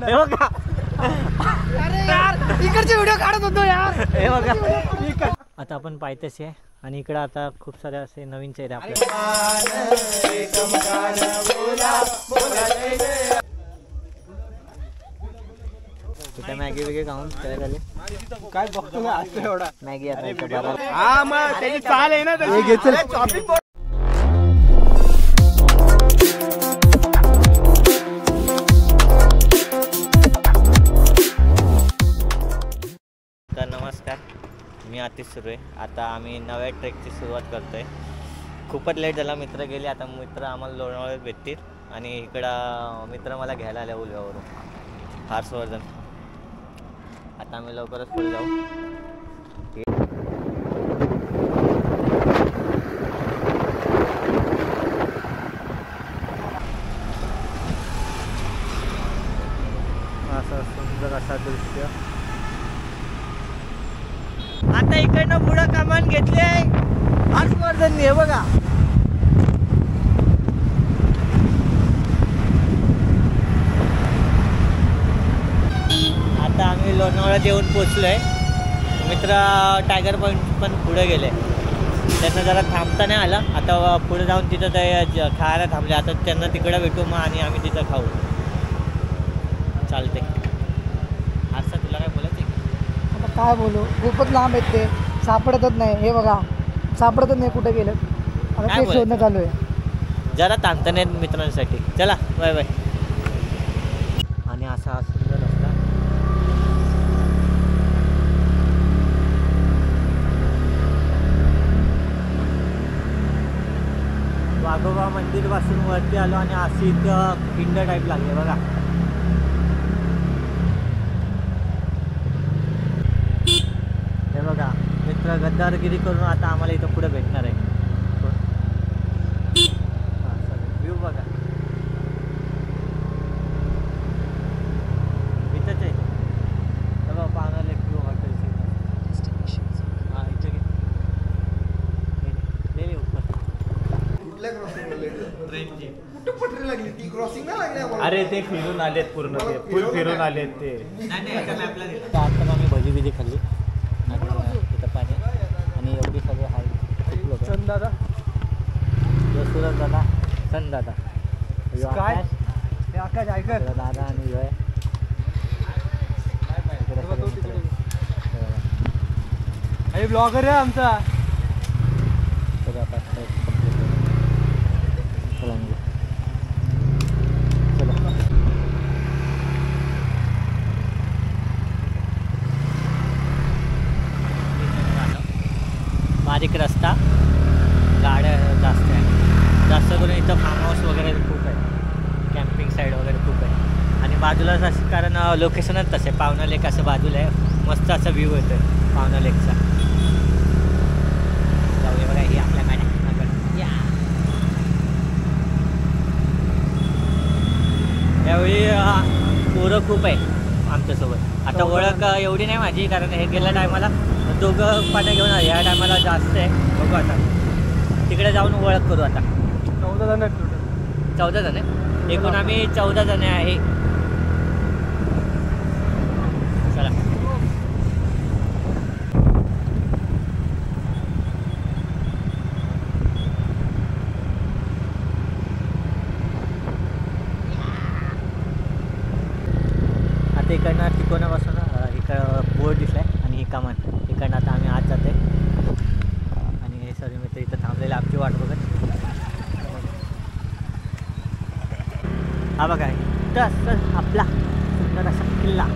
हे बघा अरे यार इकडचे व्हिडिओ काढत होतो यार. हे बघा आता आपण पायथ्याशी आहे आणि इकडे आता खूप सारे असे नवीन चेहरे आपल्याला. कुठे मॅगी वगैरे खाऊन काय झाले काय बघतो ना असं एवढा मॅगी आता हा मग त्याची चाल आहे ना तशी. तर नमस्कार, मी आतिश सुरू आहे. आता आम्ही नव्या ट्रेकची सुरुवात करतोय. खूपच लेट झाला, मित्र गेले. आता मित्र आम्हाला लोणावळ्यात भेटतील आणि इकडं मित्र मला घ्यायला आले उलव्यावरून हर्षवर्धन. आता आम्ही लवकरच पुढे जाऊ. असं सुंदर असा दृश्य. आता इकडनं पुढं कमान घेतले हर्षवर्धन. हे बघा आता आम्ही लोणावळ्यात येऊन पोचलोय. मित्र टायगर पॉईंट पण पुढे गेले. त्यांना जरा थांबता नाही आलं. आता पुढे जाऊन तिथं ते खायला थांबले. आता त्यांना तिकडं भेटू मग आणि आम्ही तिथं खाऊ. चालते. आता तुला काय बोलायचं आहे? आता काय बोलू, खूपच लांब आहेत ते, सापडतच नाही. हे बघा सापडतच नाही कुठे गेलं. आता ते शोधणं चालू आहे. जरा ताणता नाही मित्रांसाठी. चला बाय बाय. आणि असा सुंदर रस्ता. वाघोबा मंदिर पासून वरती आलो आणि अशी इथं पिंड टाईप लागले बघा. हे बघा मित्र गद्दारगिरी करून आता आम्हाला इथं पुढे भेटणार आहे. व्ह्यू बघा इथंच आहे. बघा पाहणार लेक व्ह्यू हॉटेलची. हां इथे गेले उपर. अरे ते फिरून आलेत पूर्ण, ते फुल फिरून आलेत ते. आता आम्ही भजी बिजी खाल्ली आणि तिथं पाणी आणि एवढी सगळे हाय लोक. चंद दादा, सुरज दादा, सन दादा, काय हे आकाश ऐकर दादा आणि ह्यो आहे. अरे ब्लॉगर आहे आमचा. सगळं आता चला निघू. चला बारीक रस्ता, गाड्या जास्त आहे. जास्त करून इथं फार्म हाऊस वगैरे खूप आहे. कॅम्पिंग साईड वगैरे खूप आहे. आणि बाजूलाच असं कारण लोकेशनच तसे पावना लेक असं बाजूला आहे. मस्त असा व्ह्यू येतो आहे पावना लेकचा. जाऊया बघा ही आपल्या गाड्या. यावेळी पोरं खूप आहे आमच्यासोबत. आता ओळख एवढी नाही माझी कारण हे गेल्या टायमाला दोघं पाण्या घेऊन आले. या टायमाला जास्त आहे. बघू आता तिकडे जाऊन ओळख करू. आता 14 जण आहेत टोटल. 14 जण आहे. एकूण आम्ही 14 जण आहे. चला आता इकडनं तिकोनापासून इकडं बोर्ड दिसलाय आणि ही कमान. इकडनं आता आम्ही आत जाते आणि हे सर्व मित्र इथं थांबलेले आमची वाट बघत. हा बघा इथं आपला सुंदर असा किल्ला.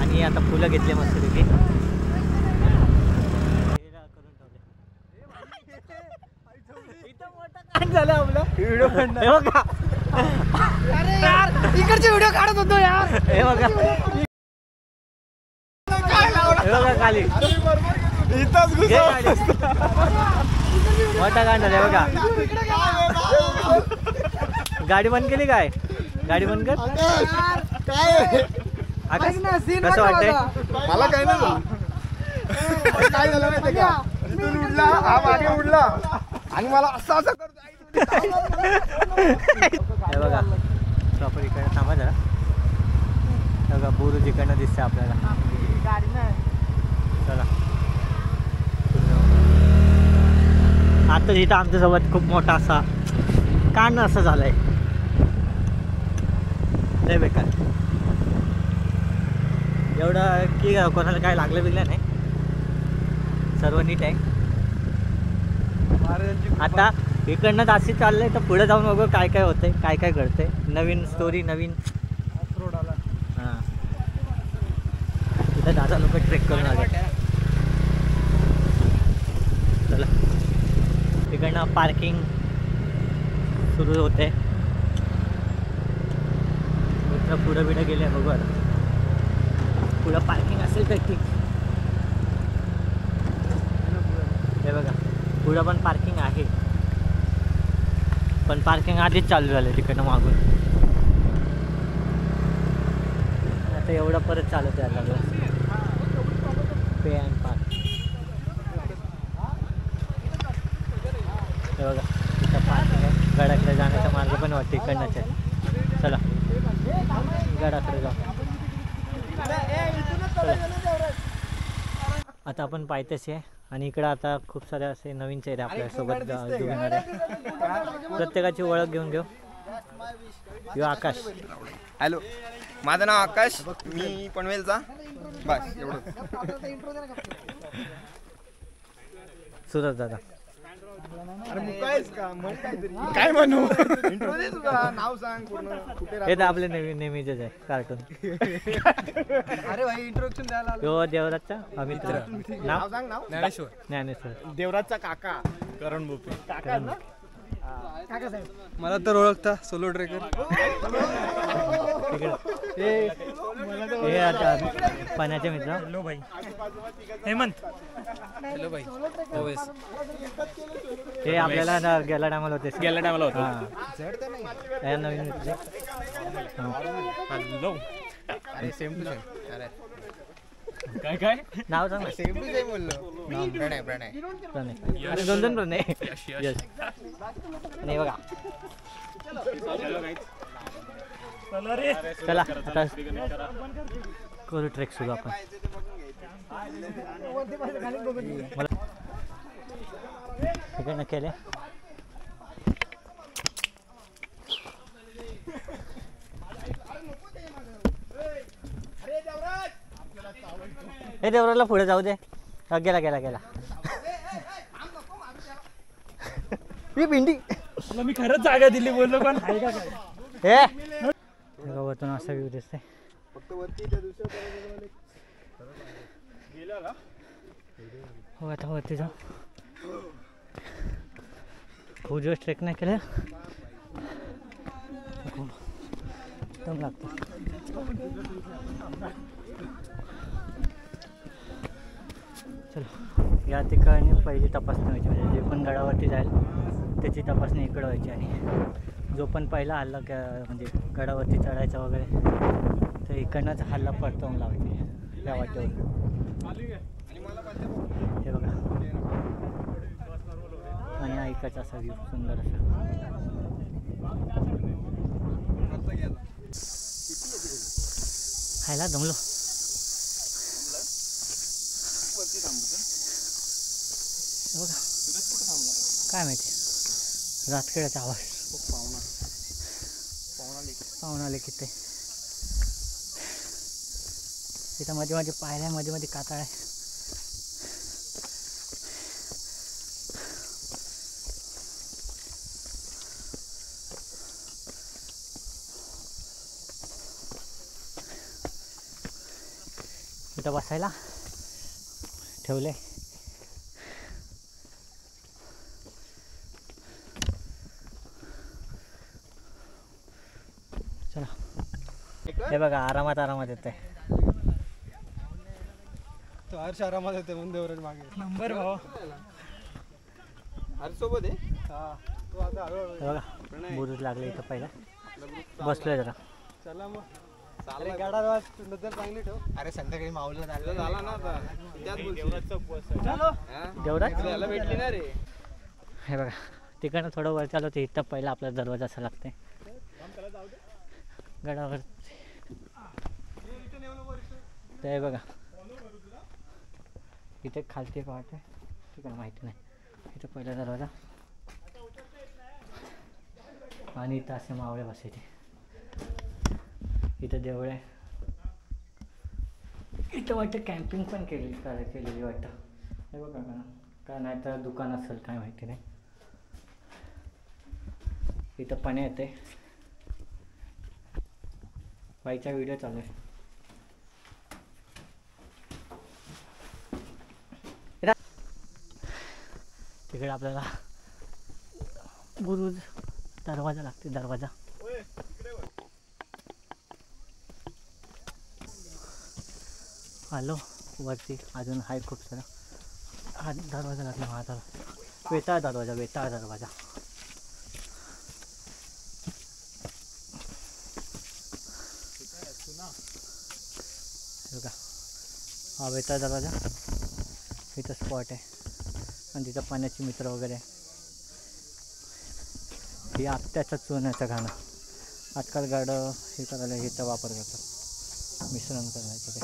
आणि आता फुलं घेतले मस्त तिथे करून ठेवले. इथं मोठा कांड झालं आपला व्हिडिओ काढणं. हे बघा अरे यार इकडचे व्हिडिओ काढत होतो यार. हे बघा हे बघा खाली मोठा कांड झाला. बघा गाडी बंद केली काय? गाडी बंद कर. कसं वाटतंय? मला काय नाही काय झालं माहिती का, इथून उडला हा मागे उडला आणि मला असं असं करतो. हे बघा प्रॉपर इकडे थांबा जरा. बघा बुरुज इकडनं दिसतं आपल्याला. चला आता इथं आमच्यासोबत खूप मोठा असा कांड असं झालंय. लय बेकार एवढं की कोणाला काय लागलं बिगलं नाही. सर्व नीट आहे. आता इकडनं अशी चाललंय तर पुढे जाऊन बघू काय काय होतंय काय काय घडतंय. नवीन स्टोरी नवीन रोड आला. हां तिथं दादा लोक ट्रेक करून आले. चला तिकडनं पार्किंग सुरू होते. मित्र पुढं बिडं गेले बघू आता. पुढं पार्किंग असेल तर ठीक. हे बघा पुढं पण पार्किंग आहे पण पार्किंग आधीच चालू झालं तिकडनं मागून. आता एवढं परत चालत यायला लागलं. पे अँड पार्क हे बघा तिथं पार्किंग आहे. गडाकडे जाण्याचा मार्ग पण वाटतं इकडनंच आहे. चला गडाकडे जाऊ. आता आपण पायथ्याशी आहे आणि इकडं आता खूप सारे असे नवीन चेहरे आपल्यासोबत जुळणार आहे. प्रत्येकाची ओळख घेऊन घेऊ. यो आकाश. हॅलो माझं नाव आकाश. मी पनवेलचा. बस एवढं. सुरज दादा. काय म्हणू नाव सांग पूर्ण. कुठे हे तर आपले नेहमीचेच आहे कार्टून. अरे भाई इंट्रोडक्शन द्यायला यो देवराजचा अमित्र. नाव सांग. नाव ज्ञानेश्वर. देवराजचा काका करण भोपे. काका साहेब. मला तर ओळखता सोलो ट्रेकर. हे आता पाण्याचे मित्र. हॅलो भाई हेमंत. हॅलो भाई हे आपल्याला गेला टायमाला होते. गेल्या टायमाला होता. हां नवीन मित्र. हॅलो अरे सेम टू सेम. अरे काय काय नाव सांग ना. सेम टू सेम बोललो. प्रणय प्रणय. अरे दोन प्रणय. यस नाही बघा. चला आता करू ट्रेक सुरू आपण. मला इकडनं केले. हे देवराला पुढे जाऊ दे. गेला गेला गेला. ही पिंडी. मी खरंच जागा दिली बोललो पण हे वरतून असा व्ह्यू दिसतंय. हो आता वरती जाऊ. खूप दिवस ट्रेक नाही केलं. दम लागतो. चलो या ठिकाणी पहिली तपासणी व्हायची म्हणजे जे पण गडावरती जाईल त्याची तपासणी इकडं व्हायची. आणि जो पण पहिला हल्ला म्हणजे गडावरती चढायचा वगैरे तर इकडनंच हल्ला परतवून लावायचे त्या वाटेवर. हे बघा आणि ऐकायचा असा व्ह्यू सुंदर असा. खायला दमलो. बघा काय माहिती रातखेड्याचा आवाज. पाहुणा आले किती तिथं मध्ये मध्ये पायऱ्या मध्ये मध्ये कातळ आहे. इथं बसायला ठेवले. चला हे बघा आरामात आरामात येते. तो हर्ष आरामात येते म्हणून देवराज मागे. नंबर भाऊ हर्ष सोबत आहे. हा तो आता हे बघा बुरुज लागले इथं पहिला. बसलोय जरा. चला मग. अरे गाडा नजर चांगली ठेव. अरे संध्याकाळी माऊला झाला ना आता. त्याच बोलतो. देवराज त्याला भेटली ना रे. हे बघा तिकडनं थोडं वर चालू ते इथं पहिला आपला दरवाजा असा लागते गडावर. ते बघा इथे खालती एक वाट आहे ठीक आहे माहिती नाही. इथं पहिला दरवाजा आणि इथं असे मावळे बसायचे. इथं देवळ आहे. इथं वाटतं कॅम्पिंग पण केलेली वाटतं. हे बघा काय नाही तर दुकान असेल काय माहिती नाही. इथं पाणी येते. बाईचा व्हिडिओ चालू आहे. तिकडे आपल्याला बुरुज दरवाजा लागते. दरवाजा आलो वरती. अजून आहे खूप सारा. हा दरवाजा लागला. हा वेताळ दरवाजा. वेताळ दरवाजा बघा. हा वेताळ दरवाजा. इथं स्पॉट आहे आणि तिथं पाण्याची मित्र वगैरे. हे आपट्याचं चुन्याचं घाणं. आजकाल गाडं हे करायला ह्याचा वापर करतात. मिश्रण करायचं ते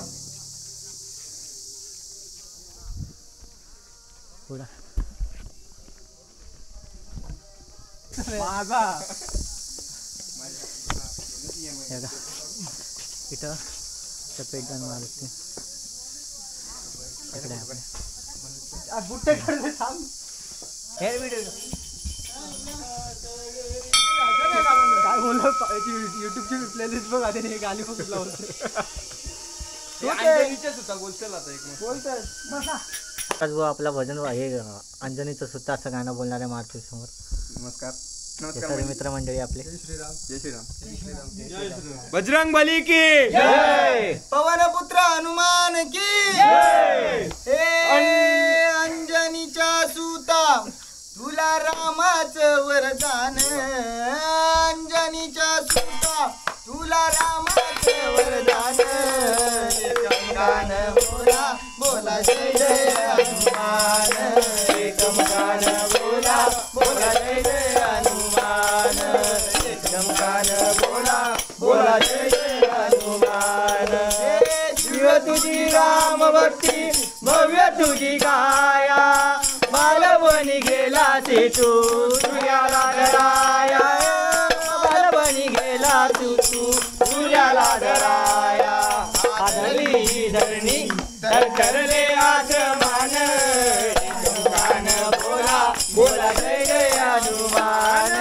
पुढं माझा इथं सफेद मारुती. इकडे आपल्या बुट्टे काढले थांब. हे व्हिडिओ काय बोललो युट्यूबची प्लेलिस्ट बघ आधी. हे गाली बघ आज जो आपला भजन हे अंजनीचं सुद्धा असं गाणं बोलणारे मारुती समोर. नमस्कार. सर्व मित्रमंडळी आपले. जय श्रीराम. बजरंग बली की जय. पवन पुत्र हनुमान की जय. हे अंजनीच्या सूता तुला रामाचं वरदान. अंजनीच्या सूता तुला रामाचं वरदान. एकमकान बोला बोला जय जय हनुमान. एकमकान बोला बोला जय जय हनुमान. एकमकान बोला बोला जय जय हनुमान. शिव तुझी राम भक्ती भव्य तुझी काया. बालवणी गेला ते तू सूर्याला डराया. बालवणी गेला तू सूर्याला डराया. आधली धरणी तर करले आसमान. एकमुखान बोला बोला जय जय हनुमान.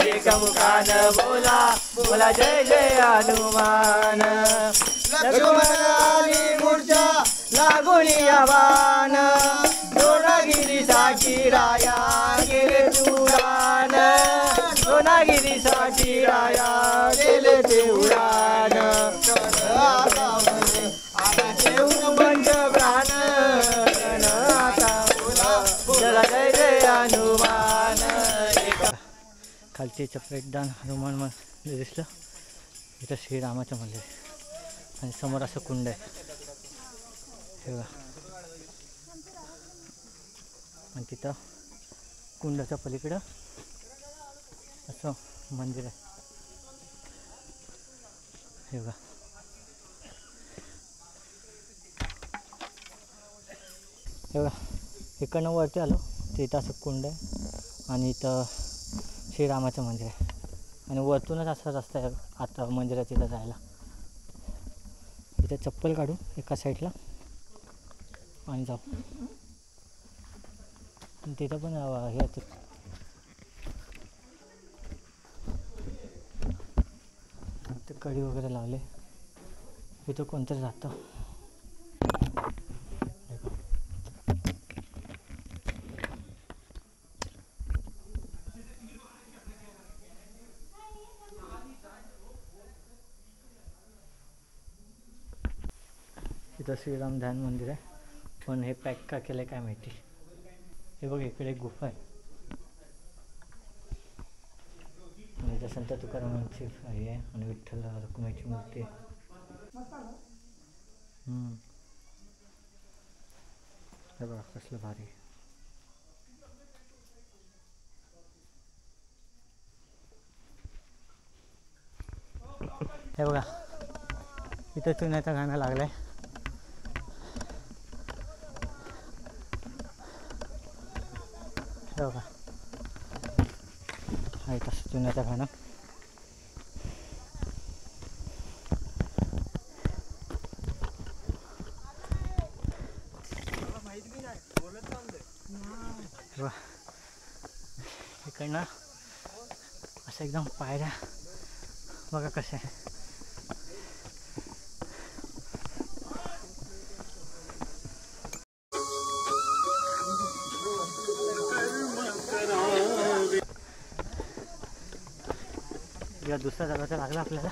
एकमुखान बोला बोला जय जय हनुमान. लक्ष्मणाली मूर्छा लागुनी आव्हान. द्रोणागिरीसाठी राया गेले उडान. द्रोणागिरीसाठी राया गेले ते उडान. आता ठेवून बंद प्राण. आता बोला जय जय हनुमान. खालची चपरेटदान हनुमान मंदिर दिसलं. इथं श्रीरामाचं मंदिर आणि समोर असं कुंड आहे हे बघा. आणि तिथं कुंडाच्या पलीकडं असं मंदिर आहे हे बघा. हे बघा इकडनं वरती आलो तर इथं असं कुंड आहे आणि इथं श्रीरामाचं मंदिर आहे आणि वरतूनच असा रस्ता आहे आता मंदिरात तिथं जायला. इथं चप्पल काढू एका साईडला आणि जाऊ. तिथं पण हे ते कडी वगैरे लावले. इथं कोणतरी राहतं. इथं श्रीराम ध्यान मंदिर आहे पण हे पॅक का केलं काय माहिती. हे बघ इकडे एक गुफा आहे आणि इथं संत तुकारामांची हे आहे आणि विठ्ठल रखुमाईची मूर्ती आहे. हे बघा कसलं भारी. हे बघा इथं चुन्याचं गाणं लागलंय. हे बघा आहे तसं चुन्याचं गाणं. इकडनं असं एकदम पायऱ्या बघा कशा आहे. या दुसरा दरवाजा लागला आपल्याला.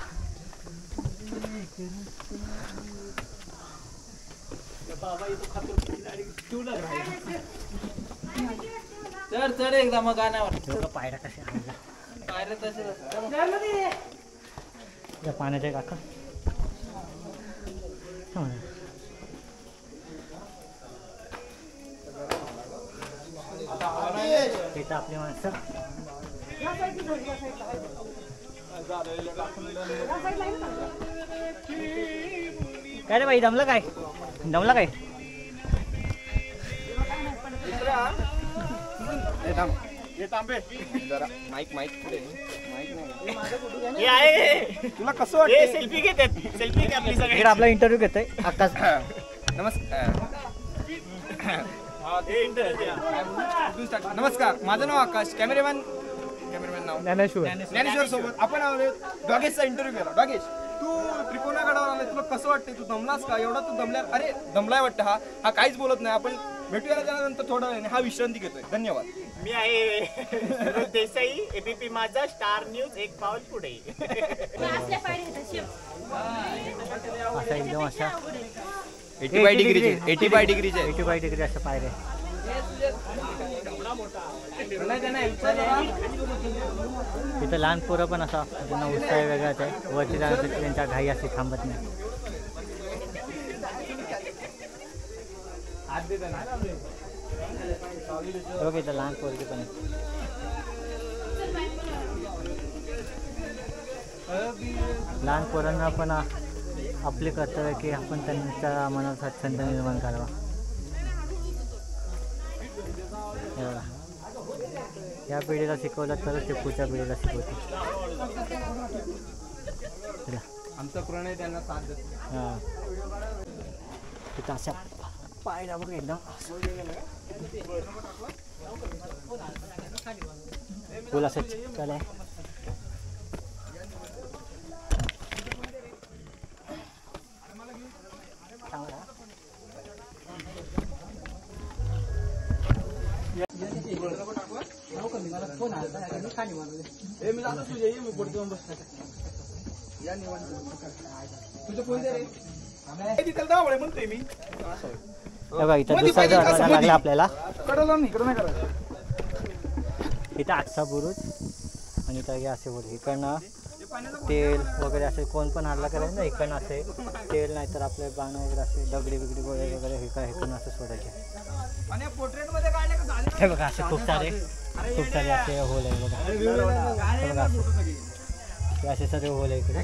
चढ एकदा मग गाण्यावर. पायऱ्या कशा आणल्या पायऱ्या तसे या पाण्याच्या काका. इथं आपली माणसं काय रे बाई दमलं काय दमला काय. तुला कसं वाटतं? सेल्फी घेतात. सेल्फी घे आपली सगळी. इकडे आपला इंटरव्ह्यू घेतोय आकाश. नमस्कार, माझं नाव आकाश. कॅमेरामॅन नाव ज्ञानेश्वर सोबत आपण डॉगेशचा इंटरव्ह्यू केला. डॉगेश, तू त्रिकोणा गडावर आलाय, तुला कसं वाटतंय? तू दमलास का? एवढा तू दमल्या? अरे दमलाय वाटतं. हा काहीच बोलत नाही. आपण भेटूया त्यानंतर थोडा वेळ हा विश्रांती घेतोय. धन्यवाद. मी आहे देसाई, एबीपी माझा, स्टार न्यूज, एक पाऊल पुढे. असं एकदम अशा 85 डिग्री असं पायऱ्या. तिथं लहान पोरं पण असा त्यांना उत्साह वेगळाच आहे. वरती जाण्यासाठी त्यांच्या घाई अशी थांबत नाही. बघ इथं लहान पोरगी पण आहे. लहान पोरांना पण आपले कर्तव्य की आपण त्यांच्या मनात छंद निर्माण करावा. या पिढीला शिकवलं तरच ते पुढच्या पिढीला शिकवते. आमचा प्रणय त्यांना साथ देतो. हां तिथं अशा पायऱ्या बघ एकदम फुल असं चिकल आहे. बघा इथं दुसरा दरवाजा लागला आपल्याला. इथं आठसा बुरुज आणि इथं हे असे बोल. इकडनं तेल वगैरे असे कोण पण हल्ला करायचं ना, इकडनं असे तेल नाही तर आपले बाण वगैरे असे दगडी बिगडी गोळे वगैरे इकडनं असं सोडायचे. हे बघा असे खूप सारे असे होल आहे बघा. बघा हे असे सर्व होल आहे इकडे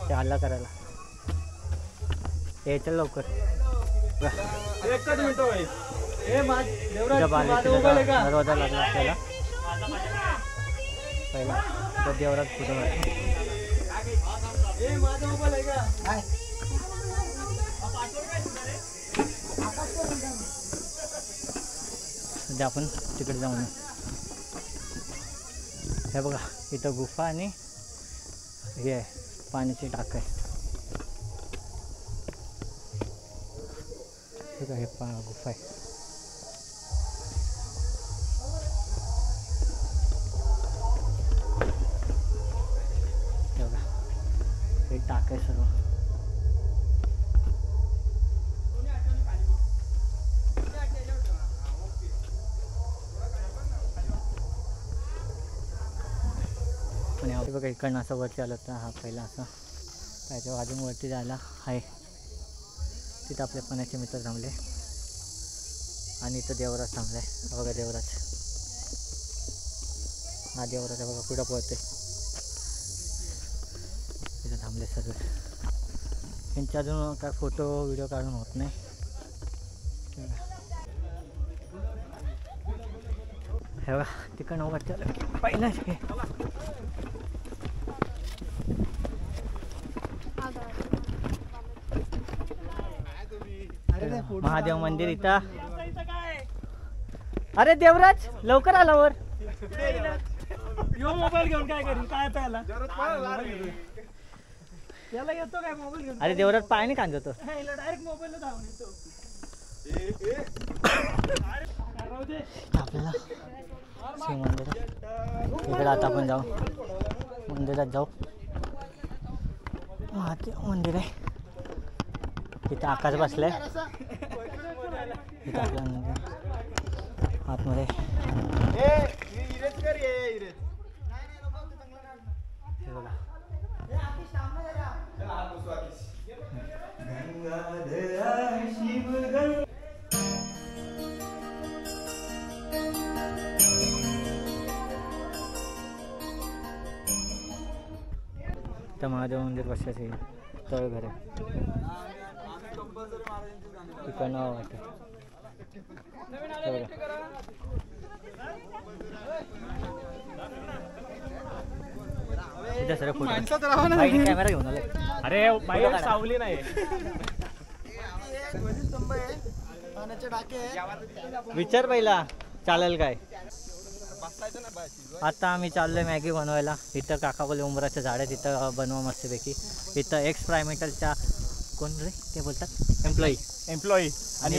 ते हल्ला करायला. यायचं लवकर. दरवाजा लागला आपल्याला पहिला तर देवरात कुठं सध्या आपण तिकडे जाऊन. हे बघा इथं गुफा आणि हे आहे पाण्याची टाक आहे. बघा हे गुफा आहे. बघा हे टाक आहे सर्व. आणि बघा इकडनं असं वरती आलं तर हा पहिला असं त्याच्या अजून वरती जायला आहे. तिथं आपले पणाचे मित्र थांबले आणि इथं देवराज थांबलाय. बघा देवराज, हा देवराज बघा कुठं पळते. थांबले सगळे. त्यांच्या अजून काय फोटो व्हिडिओ काढून होत नाही. हे बघा तिकडनं वाटतं पहिलं महादेव मंदिर इथं. अरे देवराज लवकर आला वर. मोबाईल घेऊन काय करेल काय त्याला येतो काय मोबाईल घेऊन. अरे देवराज पाय नाही कांदतो. डायरेक्ट मोबाईल धावून येतो. आपल्याला शिव मंदिर इकडे आता आपण जाऊ मंदिरात जाऊ. महादेव मंदिर आहे तिथे आकाश बसलाय. इथं आपलं मंदिर आतमध्ये. हे बघा तर महादेव मंदिर कशाचे तळघर आहे तिकडनं वाटतं. सर कॅमेरा घेऊन आले. अरे बाई सावली नाही. विचार पहिला चालेल काय. आता आम्ही चाललोय मॅगी बनवायला. इथं काका बोले उंबराचं झाड आहे तिथं बनवा मस्तपैकी. इथं एक्स प्रायमेटलच्या कोण रे ते बोलतात एम्प्लॉई आणि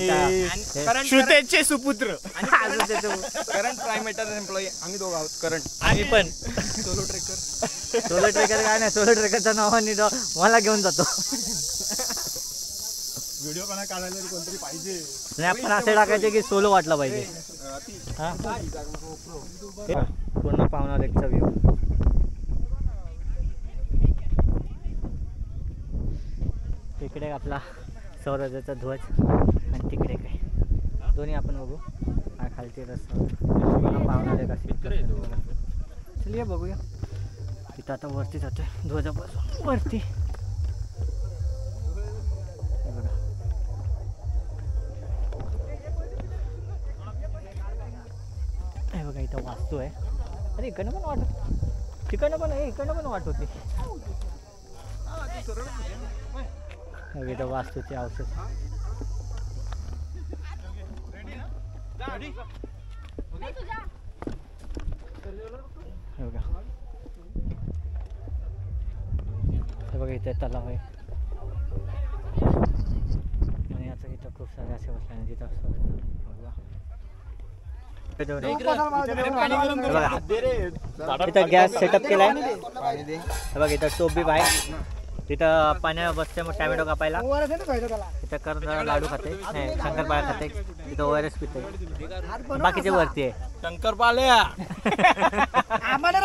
श्रुतेचे सुपुत्र करंट प्रायमेटर एम्प्लॉई आम्ही दोघं आहोत. करंट आम्ही पण सोलो ट्रेकर काय नाही. सोलो ट्रेकरच्या नावाने मला घेऊन जातो. व्हिडिओ काढायला कोणतरी पाहिजे. नाही आपण असे टाकायचे की सोलो वाटला पाहिजे. हा पूर्ण पावना लेकचा व्ह्यू. इकडे आपला सौरजाचा ध्वज आणि तिकडे काय दोन्ही आपण बघू. हा खालची रस्ता पावना लेक असेल. चलिए बघूया. तिथं आता वरती जातोय ध्वजापासून वरती. हे बघा हे बघा इथं वास्तू आहे. अरे इकडनं पण वाटत तिकडनं पण आहे. इकडनं पण वाट होती. इथं वास्तूचे अवशेष. हे बघा इथे तलाव आहे आणि याचं इथं खूप सारे असे बसले तिथं इथं गॅस सेटअप केलाय. हे बघ इथं टोप बी आहे. तिथं पाण्यावर बसते मग टॅमॅटो कापायला. तिथं कर्ण लाडू खाते नाही शंकरपाळ्या खाते. तिथं ORS पिते. बाकीचे वरती आहे शंकरपाळ्या.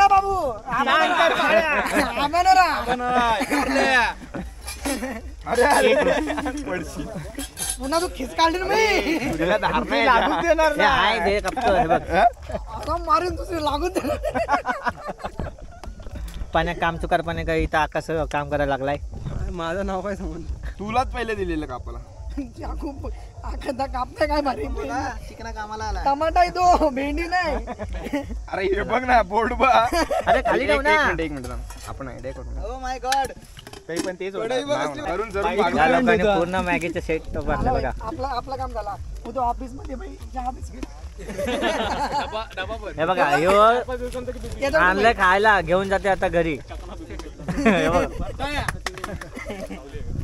बाबू पुन्हा तू खिच काढली मारून दुसरी लागून पाण्या काम चुकारपणे काही इथं आकाश काम करायला लागलाय. माझं नाव काय सांगून तुलाच पहिले दिलेलं कापाला. आखा कापताय काय भारी चिकना कामाला आला. टमाटा तो भेंडी नाही. अरे हे बघ ना बोर्ड बघ. अरे खाली ठेव ना. एक मिनिट आपण आयडिया करू. ओ माय गॉड काही पण तेच पूर्ण मॅगीचे सेट बसले बघा. आपलं काम झाला. तो ऑफिस मध्ये हे बघा आणलंय खायला घेऊन जाते आता घरी.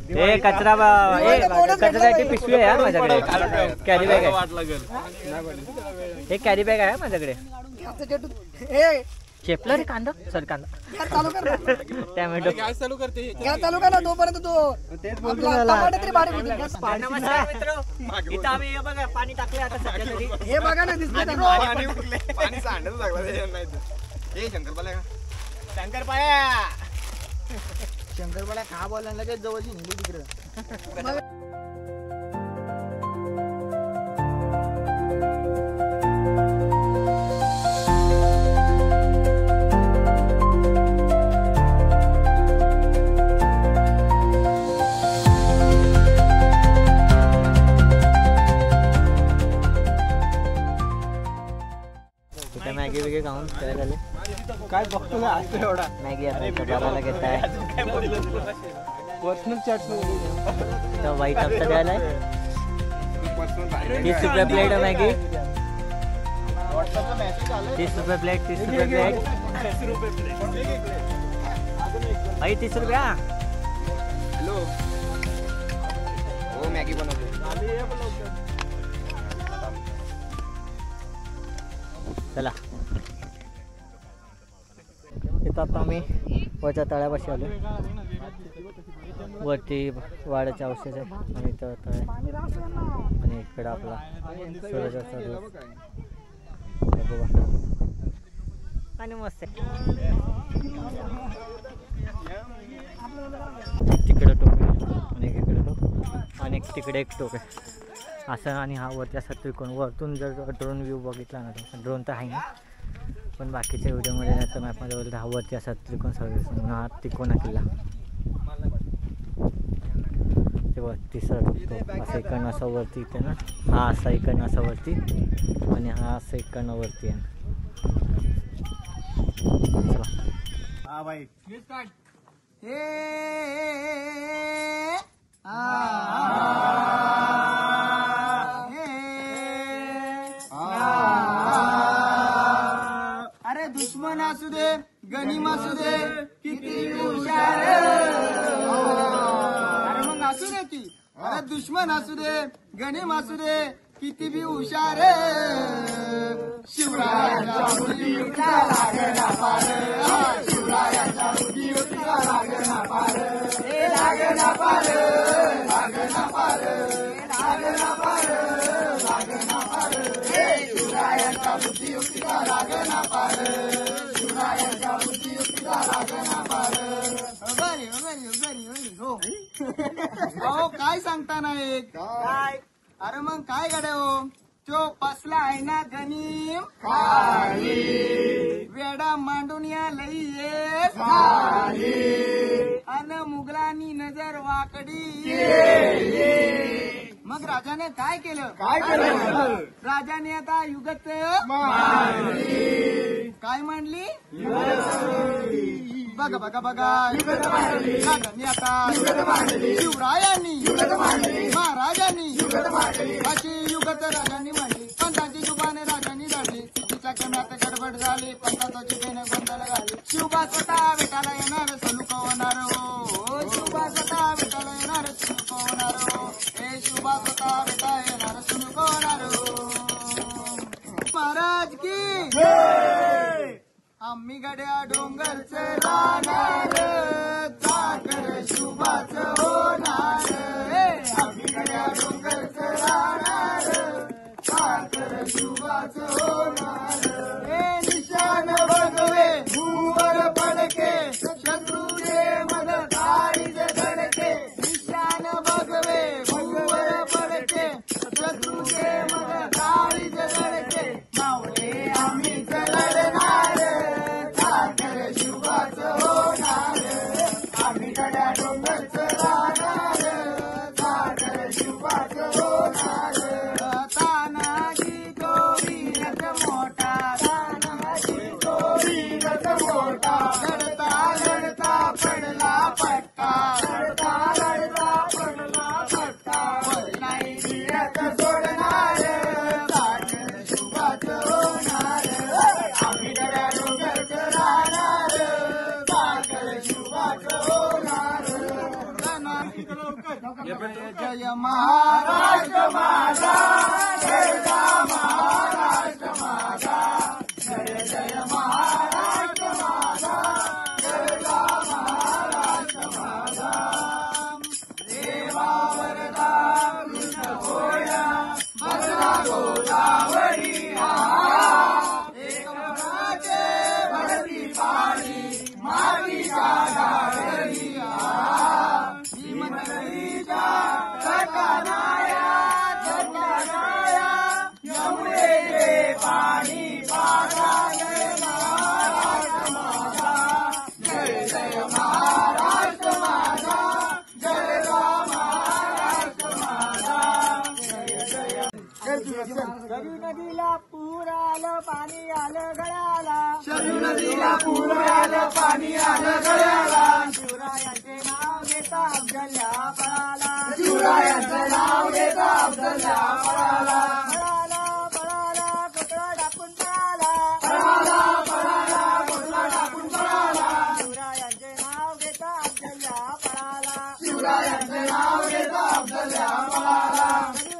हे कचरा कचऱ्याची पिशवी आहे माझ्याकडे. कॅरी बॅग आहे. हे कॅरी बॅग आहे माझ्याकडे. चेपला रे कांदा सर कांदा चालू कर. टॅमॅटो गॅस चालू करते. गॅस चालू कर ना तोपर्यंत तो टमाटे तरी बारीक होतील. इथं आम्ही बघा पाणी टाकले आता सध्या तरी. हे बघा ना दिसत पाणी सांडच लागला. शंकरपाळ्या शंकरपाळ्या खा बोलायला काय जवळची तिकडे. काय झाले काय बघतो ना आज एवढा मॅगी आता करायला घेत आहे पर्सनल चॅट तर वाईट हप्ता द्यायला 30 रुपये प्लेट आहे मॅगी 30 रुपये प्लेट 30 रुपये प्लेट भाई 30 रुपया हॅलो हो मॅगी बनवतो चला इथं आता आम्ही वरच्या तळ्यापाशी आलो वरती वाड्याचे औषध आहे आणि इथं तळ आहे आणि इकडं आपला सूर्याचा दिवस बघा आणि मस्त आहे तिकडं टोक आहे आणि इकडे टोक आणि तिकडे एक टोक आहे असं आणि हा वरती असा त्रिकोण वरतून जर ड्रोन व्ह्यू बघितला ना तो ड्रोन तर आहे ना पण बाकीच्या व्हिडिओमध्ये नाही तर मॅपमध्ये बोलतो हा वरती असा त्रिकोण सर्विस म्हणून हा त्रिकोणा किल्ला तेव्हा तिसरा टोकतो असं इकडनं असं वरती इथे ना हा असा इकडनं असा वरती आणि हा असं इकडनं वरती आहे चला हा भाई अरे दुश्मन असू दे गनिम असू दे किती हुशार अरे मग असू दे की अरे दुश्मन असू दे गनिम असू दे किती बी हुशार शिवरायांचा बुद्धीचा लागना पार शिवरायांचा बुद्धीचा लागना पार हे लागना पार लागना पार लागना पार लागना पार हे शिवरायांचा बुद्धीचा लागना पार शिवरायांचा बुद्धीचा लागना पार बरी बरी बरी बरी हो अहो काय सांगता नाही काय अरे मग काय गड्या हो तो पसला आहे ना गनीम वेडा मांडून या लई येस अन मुघलांनी नजर वाकडी मग राजाने काय केलं राजाने आता युगत काय मांडली बघा बघा बघा राजांनी आता शिवरायांनी महाराजांनी अशी युगत राजांनी मांडली पंताची जुबाने राजांनी झाली सिद्धीच्या कम्यात गडबड झाली पंताची बेने गोंधळ घाली शिवबा स्वतः भेटायला येणार सलूक होणार हो शिवबा स्वतः भेटायला येणार सलूक होणार हो हे शिवबा स्वतः भेटा येणार सलूक होणार हो महाराज की आम्ही गड्या डोंगरचं राहणार चाकर शुभाचं होणार आम्ही गड्या डोंगरचं राहणार चाकर शुभाचं होणार हे निशान बघवे भूवर पडके शत्रूचे मदताळीच धडके निशान बघवे भूवर पडके शत्रूचे मदताळीच धडके मावळे आम्हीच लढणार शुभाचं होणार आम्ही गड्या डोंगरचं राहणार सागर शुभाचं होणार तानाजी गोरी रथ मोठा तानाजी गोरी रथ मोठा लढता लढता पडला पट्टा लढता लढता पडला पट्टा नाही रथ सोडणार सागर शुभाचं होणार आम्ही गड्या डोंगरचं राहणार जय महाराष्ट्र माझा जय महाराष्ट्र माझा जय जय महाराष्ट्र माझा जय महाराष्ट्र माझा देवा वरदा कृष्ण भोया भद्रा गोदावरी एक मनाचे भरती पाणी मातीच्या डाळी भीमनगरीच्या धकानाया धकानाया यमुनेचे पाणी पाजाले शिवरायांचे नाव घेता अफजल्या पळाला शिवरायांचे नाव घेता अफजल्या पळाला पळाला पळाला कोटला टाकून पळाला पळाला पळाला कोटला टाकून पळाला शिवरायांचे नाव घेता अफजल्या पळाला शिवरायांचे नाव घेता अफजल्या पळाला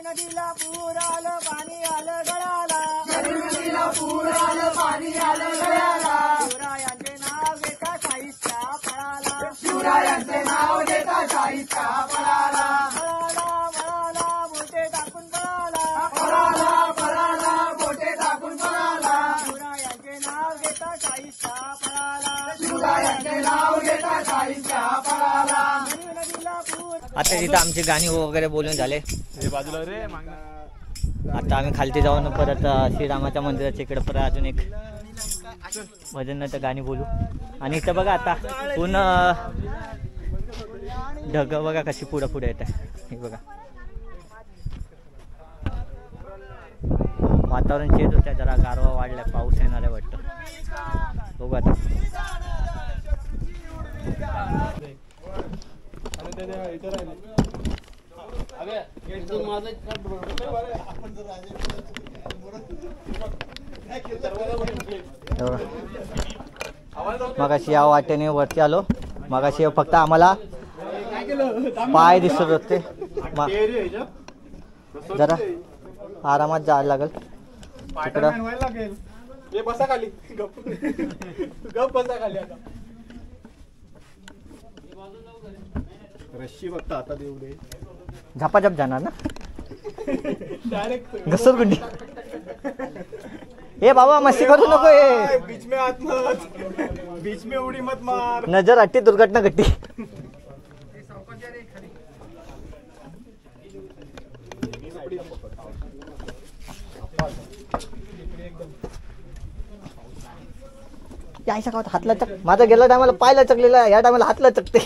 नदीला पूर आलं पाणी आलं गळाला नदीला पूर आलं पाणी आलं गळाला शिवरायांचे नाव घेता शाहीच्या पळाला शिवरायांचे नाव घेता शाहीच्या पळाला पळाला पळाला बोटे टाकून पळाला पळाला पळाला बोटे टाकून पळाला शिवरायांचे नाव घेता शाहीच्या पळाला शिवरायांचे नाव घेता शाहीच्या पळाला नदीला पूर. आता तिथं आमची गाणी वगैरे बोलून झाले. आता आम्ही खालती जाऊन परत श्रीरामाच्या मंदिराच्या इकडे परत अजून एक भजन तर गाणी बोलू. आणि इथं बघा आता पूर्ण ढग बघा कशी पुढं पुढे येत आहे. हे बघा वातावरण चेंज होतं, जरा गारवा वाढलाय, पाऊस येणार आहे वाटतं. बघू आता. मगाशी या वाटेने वरती आलो. मगाशी फक्त आम्हाला पाय दिसत होते. जरा आरामात जायला लागल तिकडं. बसा खाली गप बसा खाली. आता रशी फक्त आता देऊ दे. झपाझप जाणार ना डायरेक्ट घसरगुंडी. ए बाबा मस्ती करू नको. बीच में हाथ मत, बीच में उडी मत मार. नजर हटती दुर्घटना घटती. यायच्या गावात हातला चक. माझा गेल्या टायमाला पायला चकलेला, या टायमाला हातला चकते.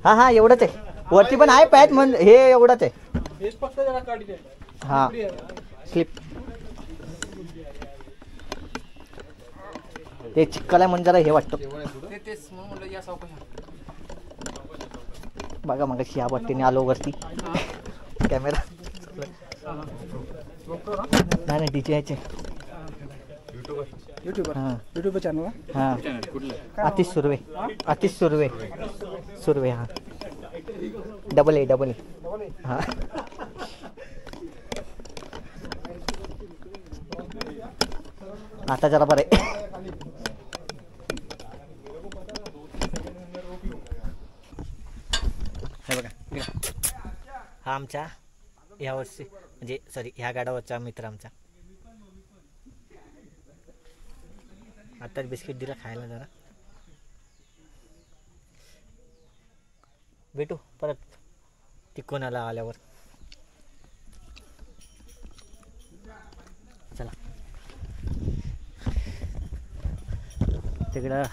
हा हा एवढंच आहे. वरती पण आहे पॅच म्हणजे हे एवढंच आहे. हा स्लिप ते चिक्कल आहे म्हणजे जरा हे वाटतं. बघा मग या वाटेने आलो वरती. कॅमेरा नाही डीजे यायचे. YouTube channel. हा आतिश सुर्वे. आतिश सुर्वे. सुर्वे हा डबल ए हा. आता जरा बरं आहे. हे बघा हा आमच्या ह्या वर्षी म्हणजे सॉरी ह्या गाडावरचा मित्र आमचा. आता बिस्किट दिला खायला जरा. भेटू परत तिकोनाला आल्यावर. चला तिकडं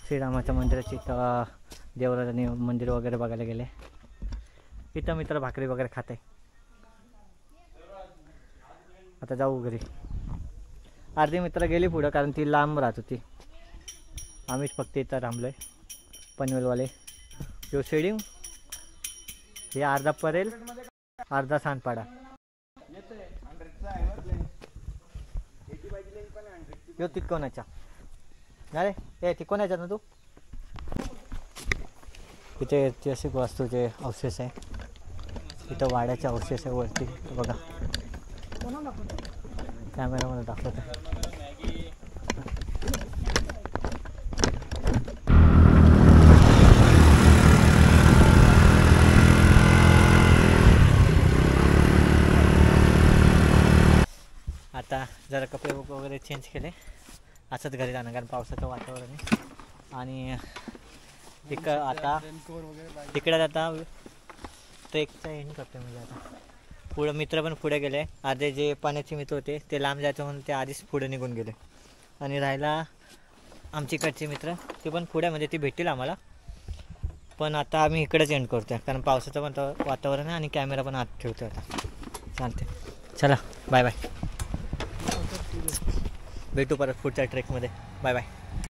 श्रीरामाच्या मंदिराची देवराजाने मंदिर वगैरे बघायला गेले. इथं मित्र भाकरी वगैरे खात आहे. आता जाऊ घरी. अर्धी मित्र गेली पुढं कारण ती लांब राहत होती. आम्हीच फक्त इथं थांबलोय पनवेलवाले. जो शेडिंग हे अर्धा परेल अर्धा सांदपाडा. यो तिकोनाच्या अरे हे तिकोनाच्या ना तू. इथे ऐतिहासिक वास्तूचे अवशेष आहे. इथं वाड्याचे अवशेष आहे वरती बघा. कॅमेरामध्ये दाखवत आहे. आता जरा कपडे वगैरे चेंज केले. असंच घरी जाणं कारण पावसाचं वातावरण आहे. आणि आता तिकडे आता ट्रेकचा एंड करतो. म्हणजे आता पुढं मित्र पण पुढे गेले. अर्धे जे पाण्याचे मित्र होते ते लांब जायचं म्हणून ते आधीच पुढे निघून गेले. आणि राहायला आमच्याकडचे मित्र ते पण पुढे म्हणजे ते भेटतील आम्हाला. पण आता आम्ही इकडेच एंड करतो आहे कारण पावसाचं पण वातावरण आहे आणि कॅमेरा पण आत ठेवतो आता. चालते चला बाय बाय. भेटू परत पुढच्या ट्रेकमध्ये. Bye bye.